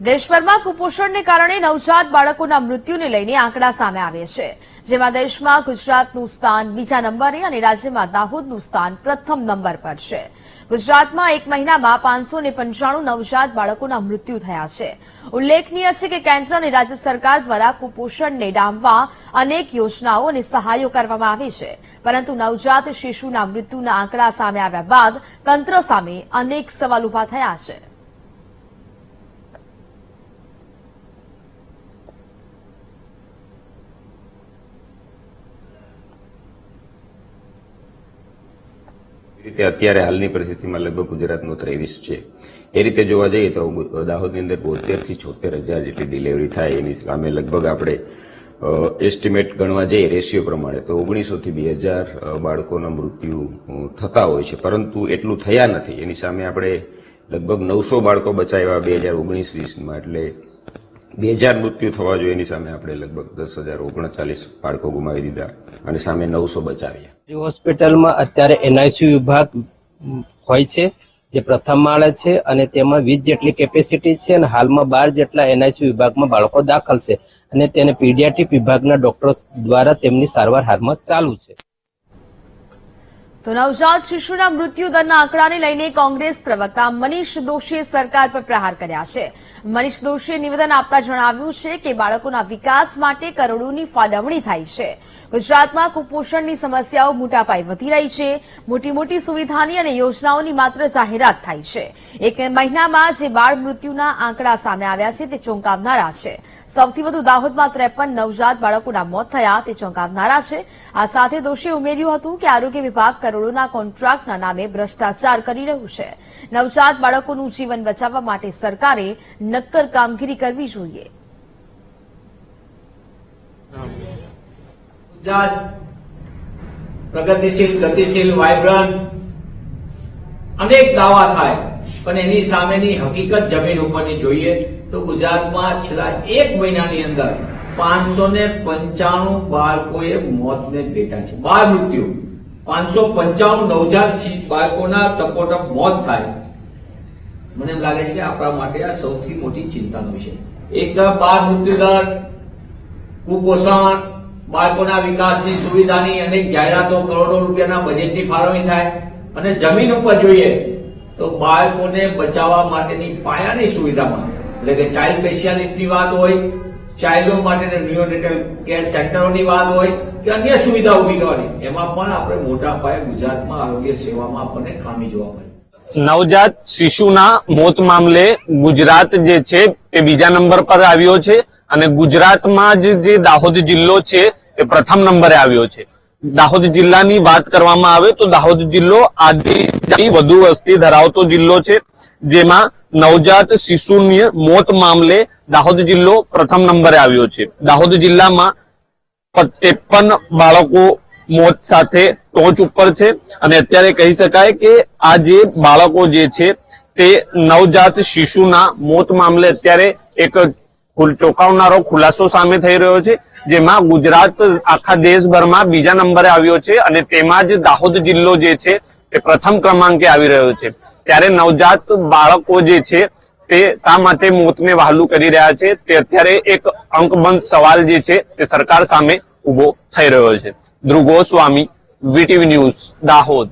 દેશભરમાં કુપોષણને કારણે નવજાત બાળકોના મૃત્યુને લઈને આંકડા સામે આવે છે, જેમાં દેશમાં ગુજરાતનું સ્થાન બીજા નંબરે અને રાજ્યમાં દાહોદનું સ્થાન પ્રથમ નંબર પર છે। ગુજરાતમાં એક મહિનામાં 595 નવજાત બાળકોના મૃત્યુ થયા છે। ઉલ્લેખનીય છે કે કેન્દ્ર અને રાજ્ય સરકાર દ્વારા કુપોષણને ડામવા અનેક યોજનાઓ અને સહાયો કરવામાં આવી છે, પરંતુ નવજાત શિશુના મૃત્યુના આંકડા સામે આવ્યા બાદ તંત્ર સામે અનેક સવાલ ઉભા થયા છે। રીતે અત્યારે હાલની પરિસ્થિતિમાં લગભગ ગુજરાતનો 23 છે। એ રીતે જોવા જઈએ તો દાહોદની અંદર 72 થી 76,000 જેટલી ડિલિવરી થાય, એની સામે લગભગ આપણે એસ્ટિમેટ ગણવા જઈએ રેશિયો પ્રમાણે તો 1900 થી 2000 બાળકોના મૃત્યુ થતા હોય છે, પરંતુ એટલું થયા નથી। એની સામે આપણે લગભગ 900 બાળકો બચાવ્યા 2019-20માં, એટલે 2000 મૃત્યુ થવા જોઈએ એની સામે આપણે લગભગ 10,039 બાળકો ગુમાવી દીધા અને સામે 900 બચાવ્યા। હોસ્પિટલમાં અત્યારે એનઆઈસીયુ વિભાગ હોય છે, જે પ્રથમ માળે છે અને તેમાં 20 જેટલી કેપેસિટી છે અને હાલમાં 12 જેટલા એનઆઈસીયુ વિભાગમાં બાળકો દાખલ છે અને તેને પીડિયાટ્રિક વિભાગના ડોક્ટરો દ્વારા તેમની સારવાર હાલમાં ચાલુ છે। તો નવજાત શિશુના મૃત્યુ દરના આંકડાને લઈને કોંગ્રેસ પ્રવક્તા મનીષ દોશીએ સરકાર પર પ્રહાર કર્યા છે। મનીષ દોશીએ નિવેદન આપતા જણાવ્યું છે કે બાળકોના વિકાસ માટે કરોડોની ફાળવણી થાય છે। ગુજરાતમાં કુપોષણની સમસ્યાઓ મોટા પાયે વધી રહી છે। મોટી મોટી સુવિધાની અને યોજનાઓની માત્ર જાહેરાત થાય છે। એક મહિનામાં જે બાળ મૃત્યુના આંકડા સામે આવ્યા છે તે ચોંકાવનારા છે। સૌથી વધુ દાહોદમાં 53 નવજાત બાળકોના મોત થયા તે ચોંકાવનારા છે। આ સાથે દોશીએ ઉમેર્યું હતું કે આરોગ્ય વિભાગ કરોડોના કોન્ટ્રાક્ટના નામે ભ્રષ્ટાચાર કરી રહ્યું છે। નવજાત બાળકોનું જીવન બચાવવા માટે સરકારે નક્કર કામગીરી કરવી જોઈએ। ગુજરાત પ્રગતિશીલ, ગતિશીલ, વાઇબ્રન્ટ અનેક દાવા થાય, પણ એની સામેની હકીકત જમીન ઉપરની જોઈએ તો ગુજરાતમાં છેલ્લા એક મહિનાની અંદર 595 બાળકોએ મોતને ભેટ્યા છે। બાળ મૃત્યુ 595 નવજાત બાળકોના ટપોટપ મોત થાય, મને એમ લાગે છે કે આપણા માટે આ સૌથી મોટી ચિંતાનો વિષય। એક તરફ બાળ મૃત્યુ દર, કુપોષણ, બાળકોના વિકાસની સુવિધાની અનેક જાહેરાતો, કરોડો રૂપિયાના બજેટની ફાળવણી થાય, અને જમીન ઉપર જોઈએ તો બાળકોને બચાવવા માટેની પાયાની સુવિધામાં, એટલે કે ચાઇલ્ડ સ્પેશિયાલિસ્ટની વાત હોય, ચાઇલ્ડો માટે નિયોનેટલ કેર સેન્ટરોની વાત હોય કે અન્ય સુવિધા ઉભી કરવાની, એમાં પણ આપણે મોટા પાયે ગુજરાતમાં આરોગ્ય સેવામાં આપણને ખામી જોવા મળે। નવજાત શિશુના મોત મામલે ગુજરાત જે છે એ બીજા નંબર પર આવ્યો છે અને ગુજરાતમાં જે દાહોદ જિલ્લો છે એ પ્રથમ નંબરે આવ્યો છે। દાહોદ જિલ્લાની વાત કરવામાં આવે તો દાહોદ જિલ્લો આદિજાતિ વધુ વસ્તી ધરાવતો જિલ્લો છે, જેમાં નવજાત શિશુની મોત મામલે દાહોદ જિલ્લો પ્રથમ નંબરે આવ્યો છે। દાહોદ જિલ્લામાં 53 બાળકો મોત સાથે ટોચ ઉપર છે અને અત્યારે કહી શકાય કે આ જે બાળકો જે છે તે નવજાત શિશુના મોત મામલે અત્યારે એક ચોંકાવનારો ખુલાસો સામે થઈ રહ્યો છે, જેમાં ગુજરાત આખા દેશભરમાં બીજા નંબરે આવ્યો છે અને તેમાં જ દાહોદ જિલ્લો જે છે એ પ્રથમ ક્રમાંકે આવી રહ્યો છે। ત્યારે નવજાત બાળકો જે છે તે શા માટે મોતને વહાલું કરી રહ્યા છે તે અત્યારે એક અંકબંધ સવાલ જે છે તે સરકાર સામે ઉભો થઈ રહ્યો છે। ધ્રુવ ગોસ્વામી, વીટીવી ન્યૂઝ, દાહોદ।